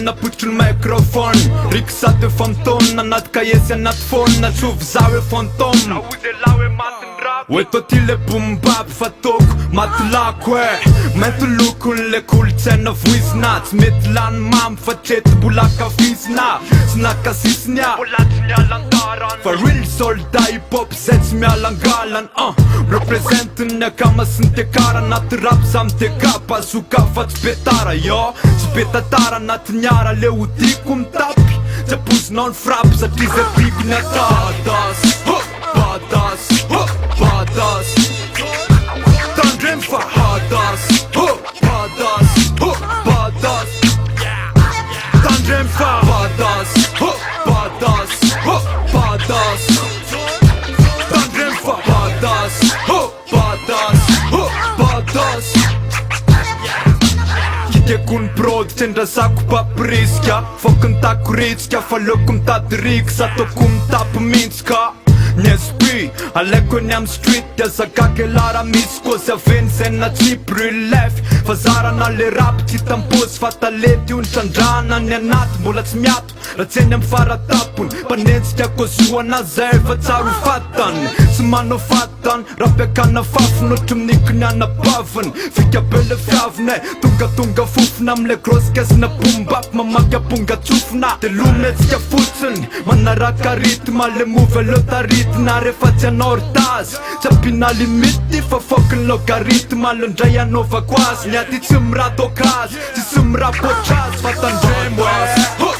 naputril microphone Riksate fanton, anaty kaesy anaty phone Atsovy zaho e fantôme Oe totile boom-bap fatoko maty lako e Mainty lokony le kolotsaina voizina Tsy mety lany mamy fa treto mbola kafizina Tsy nakasisiny a Fa real soldat hip-hop zay tsy mialangalany Representiny akama sy ny tekara anaty rap za miteka Bazoka fa tsy betara yo Tsy betatara anaty niara le hodiko mitapy Tsy apozinao ny frappy satria zay biby ny ata Badass, badass Tandreny fa badass, badass, badass Tandreny fa badass, badass, badass Tandreny fa badass, badass, badass Kiteko ny brody tsendrazako papiriska Fokony tako ritsika fa leoko mitady riksa Ataoko mitapy mintsika Nespi, alaiko ny am street dia zakaka lara misy kozy aveny zay na chip relief Fa zarana le rap tsy tampozy fa talety io ny trandrana ny anaty mbola tsy miato Raha tseny am faratapony mpanenjika kozoana zay fa tsaro fatany Tsy manao fatany raha piakana fafiny ohatry minikony anabaviny Fika be le fiaviny tonga fofona amle grosse caisse na boom-bap mamaky aponga tsofina De lometsika fotsiny manaraka rythme le move le taritina rehefa tsy anao ritazy Tsy ampina limity fa fokiny logaritme Alondray anaovako azy Ny aty tsy mirato akazy Tsy sy mirapotrazy fa tandremo